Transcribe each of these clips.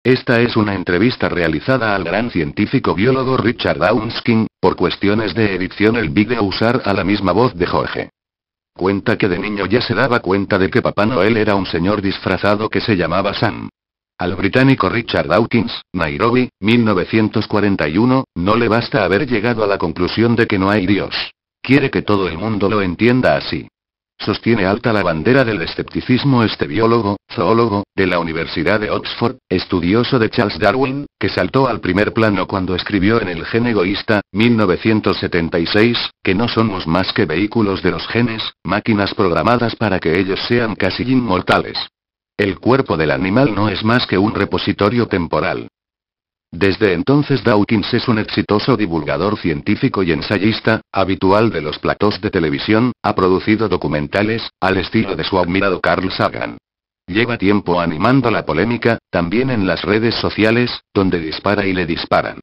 Esta es una entrevista realizada al gran científico biólogo Richard Dawkins. Por cuestiones de edición el vídeo usar a la misma voz de Jorge. Cuenta que de niño ya se daba cuenta de que Papá Noel era un señor disfrazado que se llamaba Sam. Al británico Richard Dawkins, Nairobi, 1941, no le basta haber llegado a la conclusión de que no hay Dios. Quiere que todo el mundo lo entienda así. Sostiene alta la bandera del escepticismo este biólogo, zoólogo, de la Universidad de Oxford, estudioso de Charles Darwin, que saltó al primer plano cuando escribió en El gen egoísta, 1976, que no somos más que vehículos de los genes, máquinas programadas para que ellos sean casi inmortales. El cuerpo del animal no es más que un repositorio temporal. Desde entonces Dawkins es un exitoso divulgador científico y ensayista, habitual de los platós de televisión, ha producido documentales, al estilo de su admirado Carl Sagan. Lleva tiempo animando la polémica, también en las redes sociales, donde dispara y le disparan.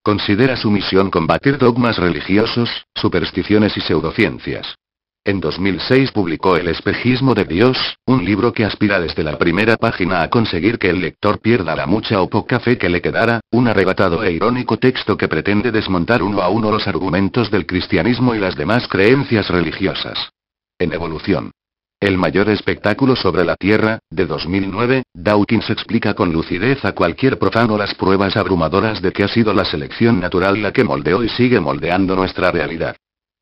Considera su misión combatir dogmas religiosos, supersticiones y pseudociencias. En 2006 publicó El espejismo de Dios, un libro que aspira desde la primera página a conseguir que el lector pierda la mucha o poca fe que le quedara, un arrebatado e irónico texto que pretende desmontar uno a uno los argumentos del cristianismo y las demás creencias religiosas. En Evolución. El mayor espectáculo sobre la Tierra, de 2009, Dawkins explica con lucidez a cualquier profano las pruebas abrumadoras de que ha sido la selección natural la que moldeó y sigue moldeando nuestra realidad.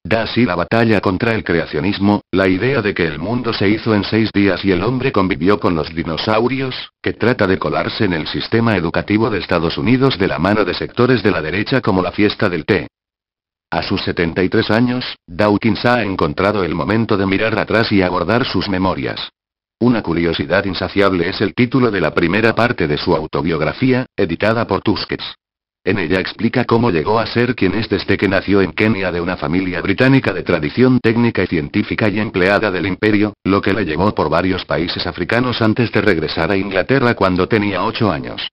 Da así la batalla contra el creacionismo, la idea de que el mundo se hizo en 6 días y el hombre convivió con los dinosaurios, que trata de colarse en el sistema educativo de Estados Unidos de la mano de sectores de la derecha como la fiesta del té. A sus 73 años, Dawkins ha encontrado el momento de mirar atrás y abordar sus memorias. Una curiosidad insaciable es el título de la primera parte de su autobiografía, editada por Tusquets. En ella explica cómo llegó a ser quien es desde que nació en Kenia de una familia británica de tradición técnica y científica y empleada del imperio, lo que le llevó por varios países africanos antes de regresar a Inglaterra cuando tenía 8 años.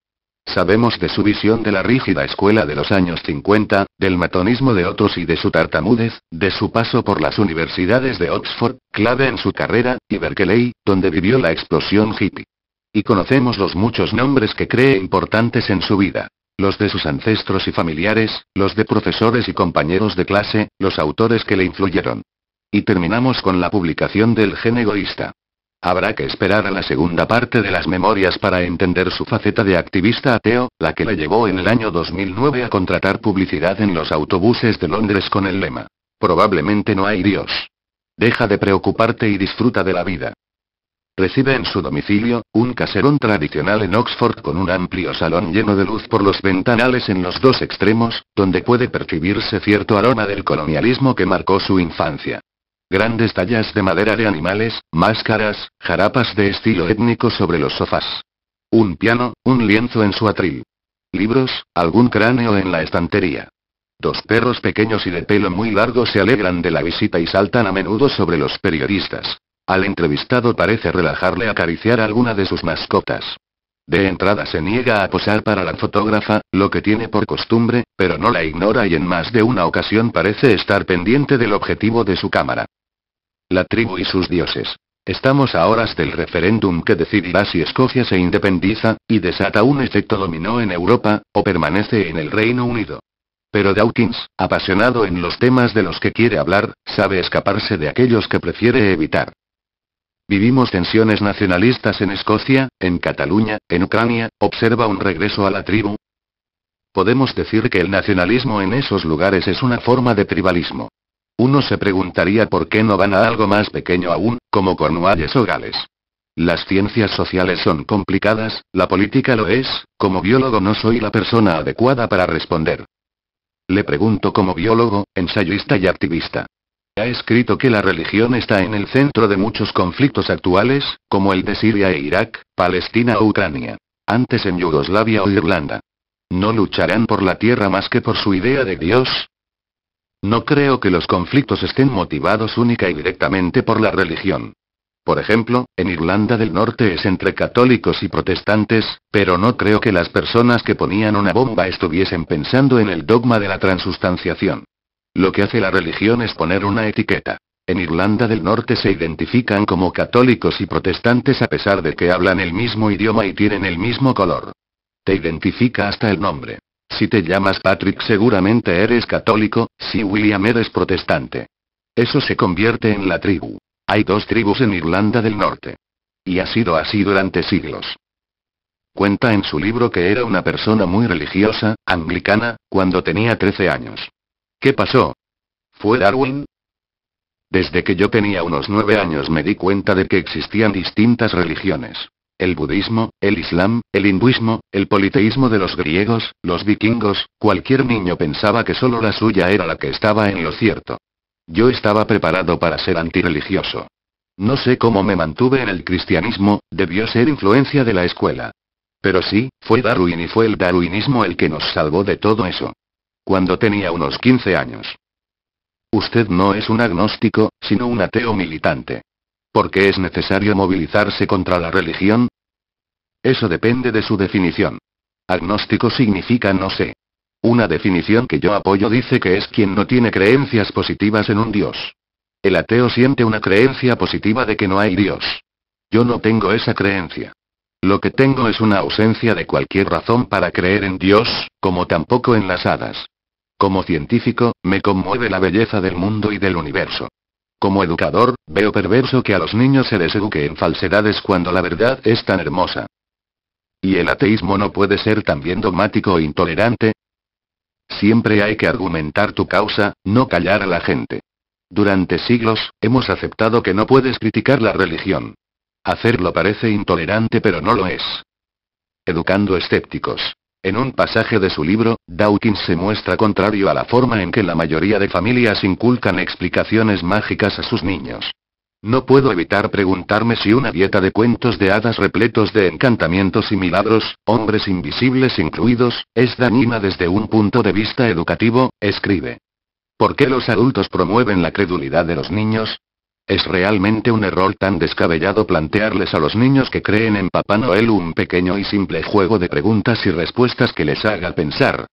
Sabemos de su visión de la rígida escuela de los años 50, del matonismo de otros y de su tartamudez, de su paso por las universidades de Oxford, clave en su carrera, y Berkeley, donde vivió la explosión hippie. Y conocemos los muchos nombres que cree importantes en su vida. Los de sus ancestros y familiares, los de profesores y compañeros de clase, los autores que le influyeron. Y terminamos con la publicación del gen egoísta. Habrá que esperar a la segunda parte de las memorias para entender su faceta de activista ateo, la que le llevó en el año 2009 a contratar publicidad en los autobuses de Londres con el lema: probablemente no hay Dios. Deja de preocuparte y disfruta de la vida. Recibe en su domicilio, un caserón tradicional en Oxford con un amplio salón lleno de luz por los ventanales en los dos extremos, donde puede percibirse cierto aroma del colonialismo que marcó su infancia. Grandes tallas de madera de animales, máscaras, jarapas de estilo étnico sobre los sofás. Un piano, un lienzo en su atril. Libros, algún cráneo en la estantería. 2 perros pequeños y de pelo muy largo se alegran de la visita y saltan a menudo sobre los periodistas. Al entrevistado parece relajarle acariciar alguna de sus mascotas. De entrada se niega a posar para la fotógrafa, lo que tiene por costumbre, pero no la ignora y en más de una ocasión parece estar pendiente del objetivo de su cámara. La tribu y sus dioses. Estamos a horas del referéndum que decidirá si Escocia se independiza, y desata un efecto dominó en Europa, o permanece en el Reino Unido. Pero Dawkins, apasionado en los temas de los que quiere hablar, sabe escaparse de aquellos que prefiere evitar. Vivimos tensiones nacionalistas en Escocia, en Cataluña, en Ucrania, observa un regreso a la tribu. Podemos decir que el nacionalismo en esos lugares es una forma de tribalismo. Uno se preguntaría por qué no van a algo más pequeño aún, como Cornualles o Gales. Las ciencias sociales son complicadas, la política lo es, como biólogo no soy la persona adecuada para responder. Le pregunto como biólogo, ensayista y activista. Ha escrito que la religión está en el centro de muchos conflictos actuales, como el de Siria e Irak, Palestina o Ucrania. Antes en Yugoslavia o Irlanda. ¿No lucharán por la tierra más que por su idea de Dios? No creo que los conflictos estén motivados única y directamente por la religión. Por ejemplo, en Irlanda del Norte es entre católicos y protestantes, pero no creo que las personas que ponían una bomba estuviesen pensando en el dogma de la transustanciación. Lo que hace la religión es poner una etiqueta. En Irlanda del Norte se identifican como católicos y protestantes a pesar de que hablan el mismo idioma y tienen el mismo color. Te identifica hasta el nombre. Si te llamas Patrick seguramente eres católico, si William eres protestante. Eso se convierte en la tribu. Hay 2 tribus en Irlanda del Norte. Y ha sido así durante siglos. Cuenta en su libro que era una persona muy religiosa, anglicana, cuando tenía 13 años. ¿Qué pasó? ¿Fue Darwin? Desde que yo tenía unos 9 años me di cuenta de que existían distintas religiones. El budismo, el islam, el hinduismo, el politeísmo de los griegos, los vikingos, cualquier niño pensaba que solo la suya era la que estaba en lo cierto. Yo estaba preparado para ser antirreligioso. No sé cómo me mantuve en el cristianismo, debió ser influencia de la escuela. Pero sí, fue Darwin y fue el darwinismo el que nos salvó de todo eso. Cuando tenía unos 15 años. Usted no es un agnóstico, sino un ateo militante. ¿Por qué es necesario movilizarse contra la religión? Eso depende de su definición. Agnóstico significa no sé. Una definición que yo apoyo dice que es quien no tiene creencias positivas en un Dios. El ateo siente una creencia positiva de que no hay Dios. Yo no tengo esa creencia. Lo que tengo es una ausencia de cualquier razón para creer en Dios, como tampoco en las hadas. Como científico, me conmueve la belleza del mundo y del universo. Como educador, veo perverso que a los niños se les eduque en falsedades cuando la verdad es tan hermosa. ¿Y el ateísmo no puede ser también dogmático e intolerante? Siempre hay que argumentar tu causa, no callar a la gente. Durante siglos, hemos aceptado que no puedes criticar la religión. Hacerlo parece intolerante pero no lo es. Educando escépticos. En un pasaje de su libro, Dawkins se muestra contrario a la forma en que la mayoría de familias inculcan explicaciones mágicas a sus niños. No puedo evitar preguntarme si una dieta de cuentos de hadas repletos de encantamientos y milagros, hombres invisibles incluidos, es dañina desde un punto de vista educativo, escribe. ¿Por qué los adultos promueven la credulidad de los niños? Es realmente un error tan descabellado plantearles a los niños que creen en Papá Noel un pequeño y simple juego de preguntas y respuestas que les haga pensar.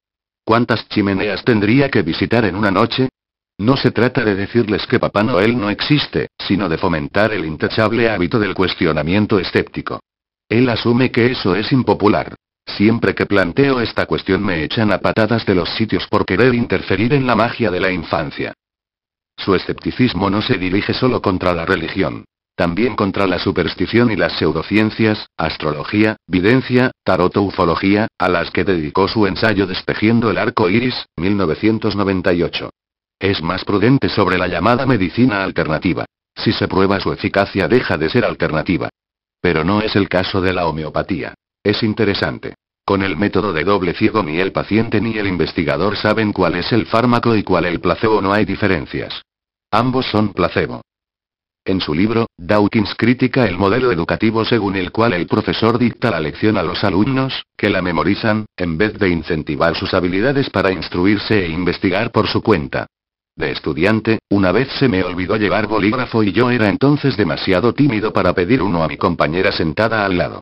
¿Cuántas chimeneas tendría que visitar en una noche? No se trata de decirles que Papá Noel no existe, sino de fomentar el intachable hábito del cuestionamiento escéptico. Él asume que eso es impopular. Siempre que planteo esta cuestión me echan a patadas de los sitios por querer interferir en la magia de la infancia. Su escepticismo no se dirige solo contra la religión. También contra la superstición y las pseudociencias, astrología, videncia, tarot o ufología, a las que dedicó su ensayo Despejiendo el arco iris, 1998. Es más prudente sobre la llamada medicina alternativa. Si se prueba su eficacia deja de ser alternativa. Pero no es el caso de la homeopatía. Es interesante. Con el método de doble ciego ni el paciente ni el investigador saben cuál es el fármaco y cuál el placebo, no hay diferencias. Ambos son placebo. En su libro, Dawkins critica el modelo educativo según el cual el profesor dicta la lección a los alumnos, que la memorizan, en vez de incentivar sus habilidades para instruirse e investigar por su cuenta. De estudiante, una vez se me olvidó llevar bolígrafo y yo era entonces demasiado tímido para pedir uno a mi compañera sentada al lado.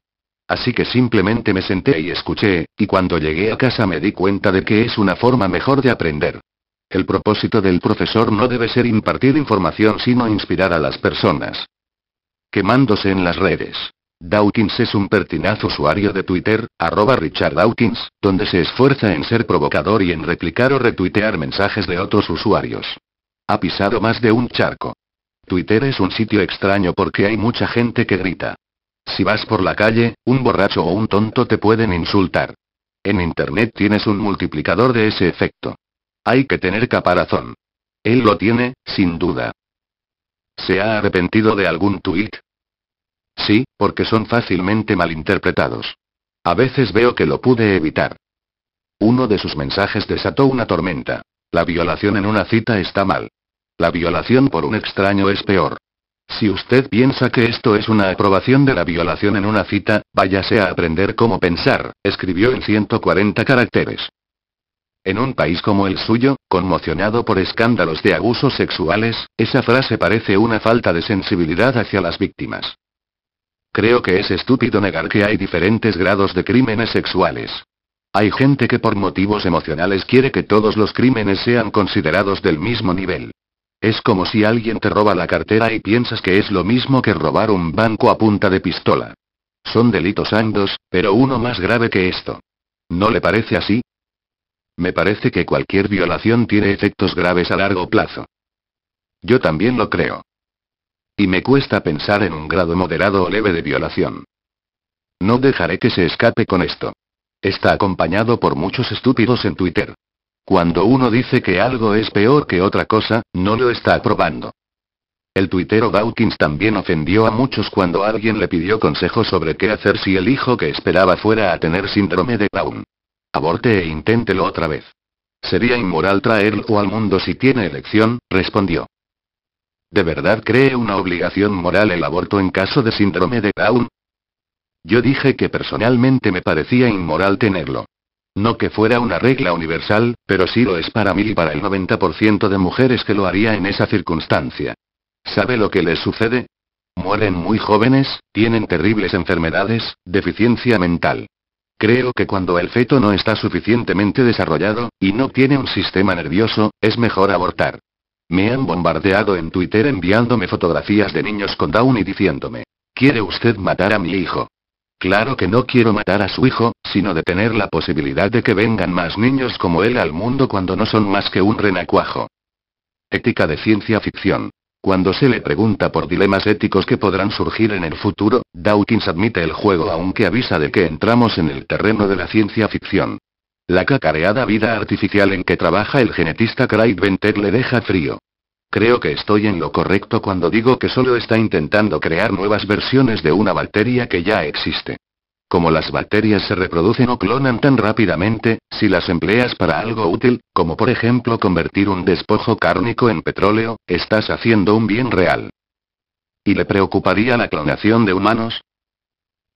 Así que simplemente me senté y escuché, y cuando llegué a casa me di cuenta de que es una forma mejor de aprender. El propósito del profesor no debe ser impartir información sino inspirar a las personas. Quemándose en las redes. Dawkins es un pertinaz usuario de Twitter, @RichardDawkins, donde se esfuerza en ser provocador y en replicar o retuitear mensajes de otros usuarios. Ha pisado más de un charco. Twitter es un sitio extraño porque hay mucha gente que grita. Si vas por la calle, un borracho o un tonto te pueden insultar. En Internet tienes un multiplicador de ese efecto. Hay que tener caparazón. Él lo tiene, sin duda. ¿Se ha arrepentido de algún tuit? Sí, porque son fácilmente malinterpretados. A veces veo que lo pude evitar. Uno de sus mensajes desató una tormenta. La violación en una cita está mal. La violación por un extraño es peor. Si usted piensa que esto es una aprobación de la violación en una cita, váyase a aprender cómo pensar, escribió en 140 caracteres. En un país como el suyo, conmocionado por escándalos de abusos sexuales, esa frase parece una falta de sensibilidad hacia las víctimas. Creo que es estúpido negar que hay diferentes grados de crímenes sexuales. Hay gente que por motivos emocionales quiere que todos los crímenes sean considerados del mismo nivel. Es como si alguien te roba la cartera y piensas que es lo mismo que robar un banco a punta de pistola. Son delitos ambos, pero uno más grave que esto. ¿No le parece así? Me parece que cualquier violación tiene efectos graves a largo plazo. Yo también lo creo. Y me cuesta pensar en un grado moderado o leve de violación. No dejaré que se escape con esto. Está acompañado por muchos estúpidos en Twitter. Cuando uno dice que algo es peor que otra cosa, no lo está aprobando. El tuitero Dawkins también ofendió a muchos cuando alguien le pidió consejos sobre qué hacer si el hijo que esperaba fuera a tener síndrome de Down. Aborte e inténtelo otra vez. Sería inmoral traerlo al mundo si tiene elección, respondió. ¿De verdad cree una obligación moral el aborto en caso de síndrome de Down? Yo dije que personalmente me parecía inmoral tenerlo. No que fuera una regla universal, pero sí lo es para mí y para el 90% de mujeres que lo haría en esa circunstancia. ¿Sabe lo que les sucede? Mueren muy jóvenes, tienen terribles enfermedades, deficiencia mental. Creo que cuando el feto no está suficientemente desarrollado, y no tiene un sistema nervioso, es mejor abortar. Me han bombardeado en Twitter enviándome fotografías de niños con Down y diciéndome, ¿quiere usted matar a mi hijo? Claro que no quiero matar a su hijo, sino detener la posibilidad de que vengan más niños como él al mundo cuando no son más que un renacuajo. Ética de ciencia ficción. Cuando se le pregunta por dilemas éticos que podrán surgir en el futuro, Dawkins admite el juego aunque avisa de que entramos en el terreno de la ciencia ficción. La cacareada vida artificial en que trabaja el genetista Craig Venter le deja frío. Creo que estoy en lo correcto cuando digo que solo está intentando crear nuevas versiones de una bacteria que ya existe. Como las bacterias se reproducen o clonan tan rápidamente, si las empleas para algo útil, como por ejemplo convertir un despojo cárnico en petróleo, estás haciendo un bien real. ¿Y le preocuparía la clonación de humanos?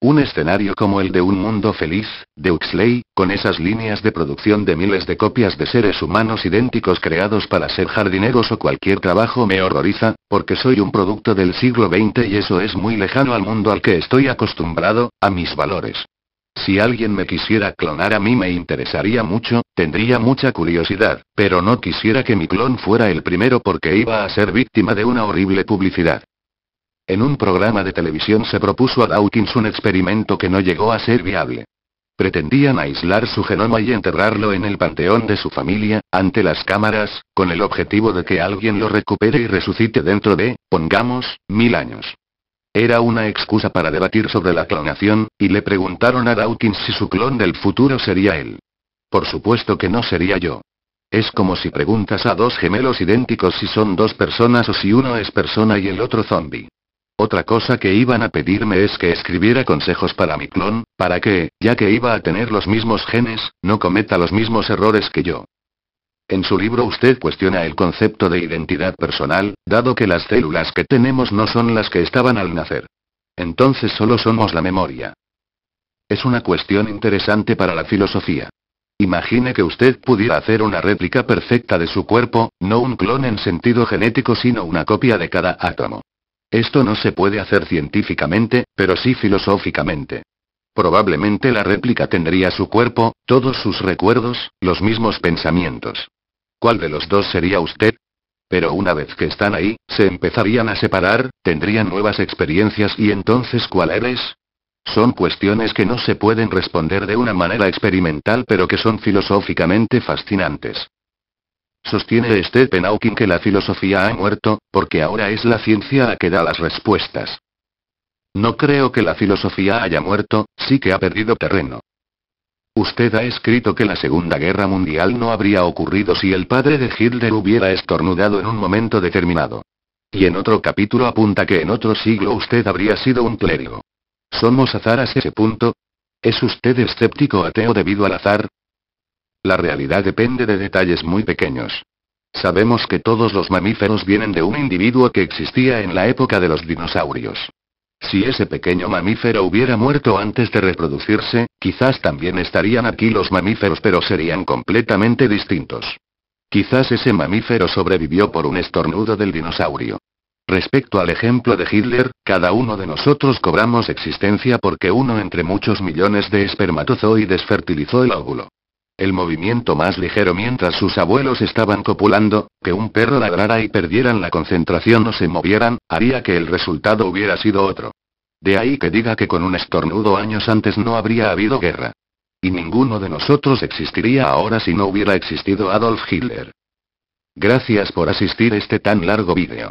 Un escenario como el de Un mundo feliz, de Huxley, con esas líneas de producción de miles de copias de seres humanos idénticos creados para ser jardineros o cualquier trabajo me horroriza, porque soy un producto del siglo XX y eso es muy lejano al mundo al que estoy acostumbrado, a mis valores. Si alguien me quisiera clonar a mí me interesaría mucho, tendría mucha curiosidad, pero no quisiera que mi clon fuera el primero porque iba a ser víctima de una horrible publicidad. En un programa de televisión se propuso a Dawkins un experimento que no llegó a ser viable. Pretendían aislar su genoma y enterrarlo en el panteón de su familia, ante las cámaras, con el objetivo de que alguien lo recupere y resucite dentro de, pongamos, 1000 años. Era una excusa para debatir sobre la clonación, y le preguntaron a Dawkins si su clon del futuro sería él. Por supuesto que no sería yo. Es como si preguntas a dos gemelos idénticos si son dos personas o si uno es persona y el otro zombie. Otra cosa que iban a pedirme es que escribiera consejos para mi clon, para que, ya que iba a tener los mismos genes, no cometa los mismos errores que yo. En su libro usted cuestiona el concepto de identidad personal, dado que las células que tenemos no son las que estaban al nacer. Entonces solo somos la memoria. Es una cuestión interesante para la filosofía. Imagine que usted pudiera hacer una réplica perfecta de su cuerpo, no un clon en sentido genético sino una copia de cada átomo. Esto no se puede hacer científicamente, pero sí filosóficamente. Probablemente la réplica tendría su cuerpo, todos sus recuerdos, los mismos pensamientos. ¿Cuál de los dos sería usted? Pero una vez que están ahí, se empezarían a separar, tendrían nuevas experiencias y entonces ¿cuál eres? Son cuestiones que no se pueden responder de una manera experimental pero que son filosóficamente fascinantes. Sostiene Stephen Hawking que la filosofía ha muerto, porque ahora es la ciencia la que da las respuestas. No creo que la filosofía haya muerto, sí que ha perdido terreno. Usted ha escrito que la Segunda Guerra Mundial no habría ocurrido si el padre de Hitler hubiera estornudado en un momento determinado. Y en otro capítulo apunta que en otro siglo usted habría sido un clérigo. ¿Somos azar a ese punto? ¿Es usted escéptico ateo debido al azar? La realidad depende de detalles muy pequeños. Sabemos que todos los mamíferos vienen de un individuo que existía en la época de los dinosaurios. Si ese pequeño mamífero hubiera muerto antes de reproducirse, quizás también estarían aquí los mamíferos pero serían completamente distintos. Quizás ese mamífero sobrevivió por un estornudo del dinosaurio. Respecto al ejemplo de Hitler, cada uno de nosotros cobramos existencia porque uno entre muchos millones de espermatozoides fertilizó el óvulo. El movimiento más ligero mientras sus abuelos estaban copulando, que un perro ladrara y perdieran la concentración o se movieran, haría que el resultado hubiera sido otro. De ahí que diga que con un estornudo años antes no habría habido guerra. Y ninguno de nosotros existiría ahora si no hubiera existido Adolf Hitler. Gracias por asistir este tan largo vídeo.